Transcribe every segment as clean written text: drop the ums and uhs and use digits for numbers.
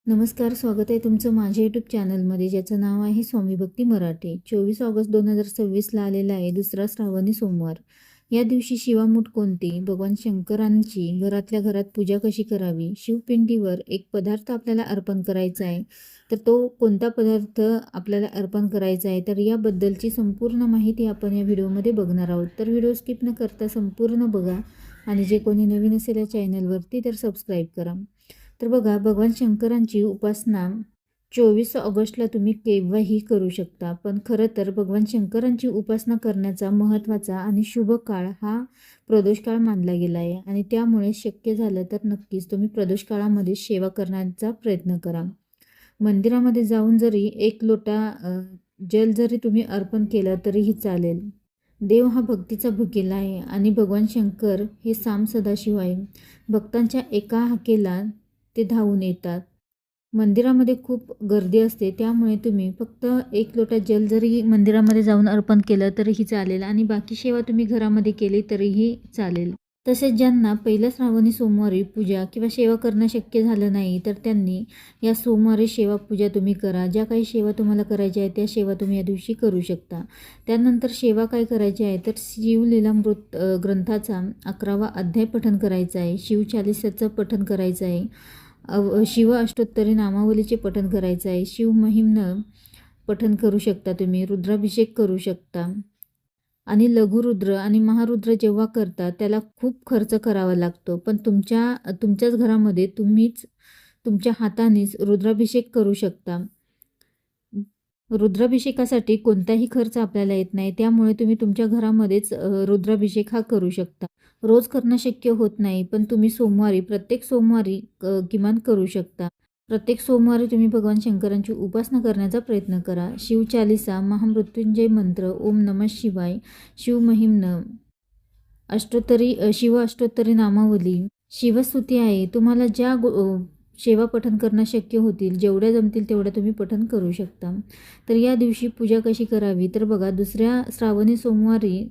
नमस्कार, स्वागत आहे तुमचं माझ्या यूट्यूब चॅनलमध्ये, ज्याचं नाव आहे स्वामी भक्ती मराठी. 24 ऑगस्ट 2026ला आलेला आहे दुसरा श्रावणी सोमवार. या दिवशी शिवामूठ कोणती, भगवान शंकरांची घरातल्या घरात पूजा कशी करावी, शिवपिंडीवर एक पदार्थ आपल्याला अर्पण करायचा आहे, तर तो कोणता पदार्थ आपल्याला अर्पण करायचा आहे, तर याबद्दलची संपूर्ण माहिती आपण या व्हिडिओमध्ये बघणार आहोत. तर व्हिडिओ स्किप न करता संपूर्ण बघा आणि जे कोणी नवीन असेल या चॅनलवरती तर सबस्क्राईब करा. तर बघा, भगवान शंकरांची उपासना 24 ऑगस्टला तुम्ही केव्हाही करू शकता. पण खरं तर भगवान शंकरांची उपासना करण्याचा महत्त्वाचा आणि शुभ काळ हा प्रदोष काळ मानला गेला आहे आणि त्यामुळे शक्य झालं तर नक्कीच तुम्ही प्रदोष काळामध्ये सेवा करण्याचा प्रयत्न करा. मंदिरामध्ये जाऊन जरी एक लोटा जल जरी तुम्ही अर्पण केलं तरीही चालेल. देव हा भक्तीचा भुकेला आहे आणि भगवान शंकर हे साम सदाशिव आहे. भक्तांच्या एका हाकेला ते धावून येतात. मंदिरामध्ये खूप गर्दी असते, त्यामुळे तुम्ही फक्त एक लोटा जल जरी मंदिरामध्ये जाऊन अर्पण केलं तरीही चालेल आणि बाकी सेवा तुम्ही घरामध्ये केली तरीही चालेल. तसेच ज्यांना पहिल्या श्रावणी सोमवारी पूजा किंवा सेवा करणं शक्य झालं नाही, तर त्यांनी या सोमवारी सेवा पूजा तुम्ही करा. ज्या काही सेवा तुम्हाला करायच्या आहे त्या सेवा तुम्ही या दिवशी करू शकता. त्यानंतर सेवा काय करायची आहे, तर शिवलीलामृत ग्रंथाचा 11वा अध्याय पठण करायचा आहे, शिवचालीसाचं पठण करायचं आहे, शिव अष्टोत्तरी नामावलीचे पठण करायचं आहे, शिव महिमनं पठण करू शकता तुम्ही, रुद्राभिषेक करू शकता. आणि लघुरुद्र आणि महारुद्र जेव्हा करता त्याला खूप खर्च करावा लागतो, पण तुमच्याच घरामध्ये तुम्हीच तुमच्या हातानेच रुद्राभिषेक करू शकता. रुद्राभिषेकासाठी कोणताही खर्च आपल्याला येत नाही, त्यामुळे तुम्ही तुमच्या घरामध्येच रुद्राभिषेक हा करू शकता. रोज करणं शक्य होत नाही, पण तुम्ही प्रत्येक सोमवारी किमान करू शकता. प्रत्येक सोमवारी तुम्ही भगवान शंकरांची उपासना करण्याचा प्रयत्न करा. शिवचालिसा, महामृत्युंजय मंत्र, ओम नमः शिवाय, शिवमहिम्न, शिव अष्टोत्तरी नामावली, शिवस्तुती आहे. तुम्हाला ज्या सेवा पठण करणं शक्य होतील, जेवढ्या जमतील तेवढ्या तुम्ही पठण करू शकता. तर या दिवशी पूजा कशी करावी, तर बघा, दुसऱ्या श्रावणी सोमवारी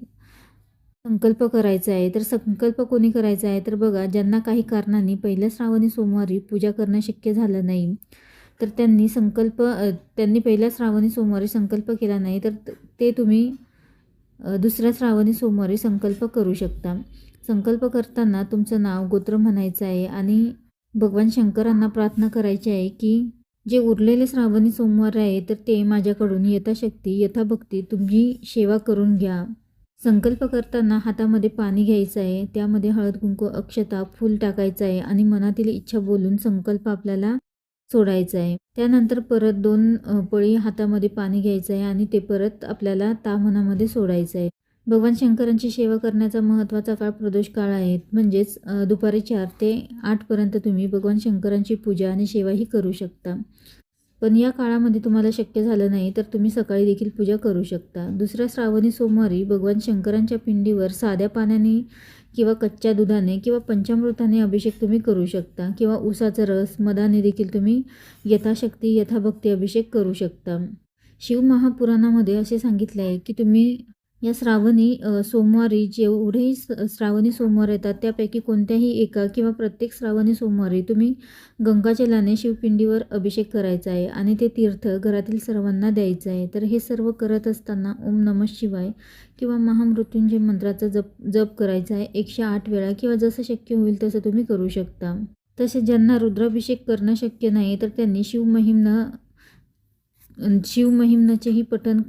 संकल्प करायचा आहे. तर संकल्प कोणी करायचा आहे, तर बघा, ज्यांना काही कारणांनी पहिल्या श्रावणी सोमवारी पूजा करणं शक्य झालं नाही, तर त्यांनी पहिल्या श्रावणी सोमवारी संकल्प केला नाही, तर ते तुम्ही दुसऱ्या श्रावणी सोमवारी संकल्प करू शकता. संकल्प करताना तुमचं नाव, गोत्र म्हणायचं आहे आणि भगवान शंकरांना प्रार्थना करायची आहे की जे उरलेले श्रावणी सोमवार आहे, तर ते माझ्याकडून यथाशक्ती यथाभक्ती तुम्ही सेवा करून घ्या. संकल्प करताना हातामध्ये पाणी घ्यायचं आहे, त्यामध्ये हळद, कुंकू, अक्षता, फूल टाकायचं आहे आणि मनातील इच्छा बोलून संकल्प आपल्याला सोडायचा आहे. त्यानंतर परत 2 पळी हातामध्ये पाणी घ्यायचं आहे आणि ते परत आपल्याला मनामध्ये सोडायचं आहे. भगवान शंकरांची सेवा करण्याचा महत्त्वाचा काळ प्रदोष काळ आहे, म्हणजेच दुपारी 4 ते 8 पर्यंत तुम्ही भगवान शंकरांची पूजा आणि सेवाही करू शकता. पण या काळामध्ये तुम्हाला शक्य झालं नाही, तर तुम्ही सकाळी देखील पूजा करू शकता. दुसऱ्या श्रावणी सोमवारी भगवान शंकरांच्या पिंडीवर साध्या पाण्याने किंवा कच्च्या दुधाने किंवा पंचामृताने अभिषेक तुम्ही करू शकता किंवा उसाचा रस, मधाने देखील तुम्ही यथाशक्ती यथाभक्ती अभिषेक करू शकता. शिवमहापुराणामध्ये असे सांगितले आहे की तुम्ही या श्रावणी सोमवारी जेवढेही श्रावणी सोमवार येतात, त्यापैकी कोणत्याही एका किंवा प्रत्येक श्रावणी सोमवारी तुम्ही गंगाजलाने शिवपिंडीवर अभिषेक करायचा आहे आणि ते तीर्थ घरातील सर्वांना द्यायचं आहे. तर हे सर्व करत असताना ओम नमः शिवाय किंवा महामृत्युंजय मंत्राचा जप करायचा आहे 108 वेळा किंवा जसं शक्य होईल तसं तुम्ही करू शकता. तसेच ज्यांना रुद्राभिषेक करणं शक्य नाही, तर त्यांनी शिवमहिम्नाचेही पठण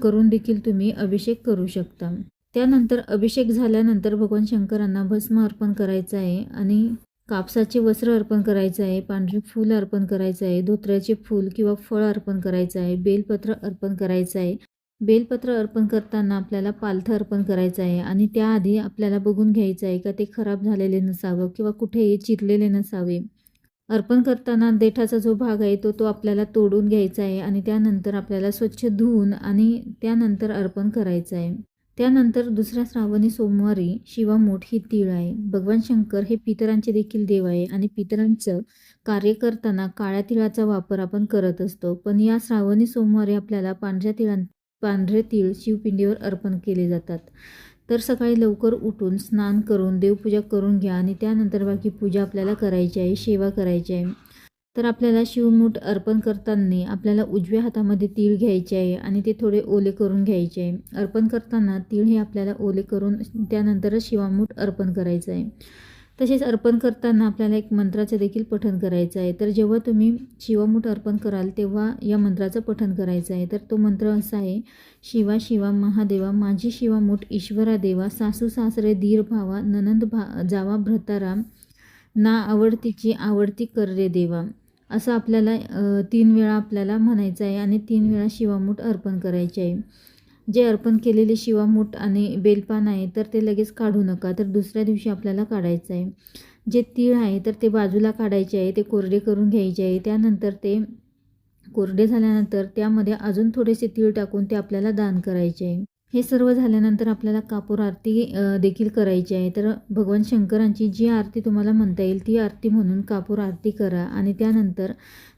करून देखील तुम्ही अभिषेक करू शकता. त्यानंतर अभिषेक झाल्यानंतर भगवान शंकरांना भस्म अर्पण करायचं आहे आणि कापसाचे वस्त्र अर्पण करायचं आहे, पांढरे फूल अर्पण करायचं आहे, धोत्र्याचे फूल किंवा फळ अर्पण करायचं आहे, बेलपत्र अर्पण करायचं आहे. बेलपत्र अर्पण करताना आपल्याला पालथं अर्पण करायचं आहे आणि त्याआधी आपल्याला बघून घ्यायचं आहे का ते खराब झालेले नसावं किंवा कुठेही चिरलेले नसावे. अर्पण करताना देठाचा जो भाग आहे तो आपल्याला तोडून घ्यायचा आहे आणि त्यानंतर आपल्याला स्वच्छ धुवून आणि त्यानंतर अर्पण करायचं आहे. त्यानंतर दुसऱ्या श्रावणी सोमवारी शिवामूठ ही तीळ आहे. भगवान शंकर हे पितरांचे देखील देव आहे आणि पितरांचं कार्य करताना काळ्या तिळाचा वापर आपण करत असतो, पण या श्रावणी सोमवारी आपल्याला पांढरे तीळ शिवपिंडीवर अर्पण केले जातात. तर सकाळी लवकर उठून स्नान करून देवपूजा करून घ्या आणि त्यानंतर बाकी पूजा आपल्याला करायची आहे, सेवा करायची आहे. तर आपल्याला शिवमूठ अर्पण करताना आपल्याला उजव्या हातामध्ये तीळ घ्यायचे आहे आणि ते थोडे ओले करून घ्यायचे आहे. अर्पण करताना तीळ हे आपल्याला ओले करून त्यानंतरच शिवामूठ अर्पण करायचं आहे. तसेच अर्पण करताना आपल्याला एक मंत्राचं देखील पठण करायचं आहे. तर जेव्हा तुम्ही शिवामूठ अर्पण कराल तेव्हा या मंत्राचं पठण करायचं आहे. तर तो मंत्र असा आहे, शिवा शिवा महादेवा माझी शिवामूठ ईश्वरा देवा, सासू सासरे धीर भावा, ननंद जावा भ्रताराम, ना आवडतीची आवडती कर रे देवा. असं आपल्याला 3 वेळा आपल्याला म्हणायचं आहे आणि 3 वेळा शिवामूठ अर्पण करायचे आहे. जे अर्पण केलेले शिवामूठ आणि बेलपान आहे तर ते लगेच काढू नका, तर दुसऱ्या दिवशी आपल्याला काढायचं आहे. जे तीळ आहे तर ते बाजूला काढायचे आहे, ते कोरडे करून घ्यायचे आहे. त्यानंतर ते कोरडे झाल्यानंतर त्यामध्ये अजून थोडेसे तीळ टाकून ते आपल्याला दान करायचे आहे. हे सर्व झाल्यानंतर आपल्याला कापूर आरती देखील करायची आहे. तर भगवान शंकरांची जी आरती तुम्हाला म्हणता येईल ती आरती म्हणून कापूर आरती करा आणि त्यानंतर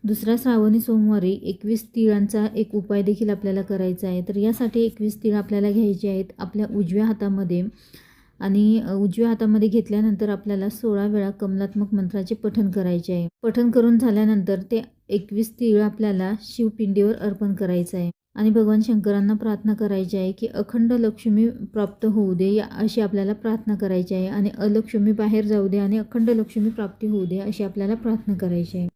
दुसऱ्या श्रावणी सोमवारी 21 तिळांचा एक उपाय देखील आपल्याला करायचा आहे. तर यासाठी 21 तीळ आपल्याला घ्यायचे आहेत आपल्या उजव्या हातामध्ये आणि उजव्या हातामध्ये घेतल्यानंतर आपल्याला 16 वेळा कमलात्मक मंत्राचे पठण करायचे आहे. पठण करून झाल्यानंतर ते 21 तीळ आपल्याला शिवपिंडीवर अर्पण करायचं आहे आणि भगवान शंकरांना प्रार्थना करायची आहे की अखंड लक्ष्मी प्राप्त होऊ दे अशी आपल्याला प्रार्थना करायची आहे आणि अलक्ष्मी बाहेर जाऊ दे आणि अखंड लक्ष्मी प्राप्ती होऊ दे अशी आपल्याला प्रार्थना करायची आहे.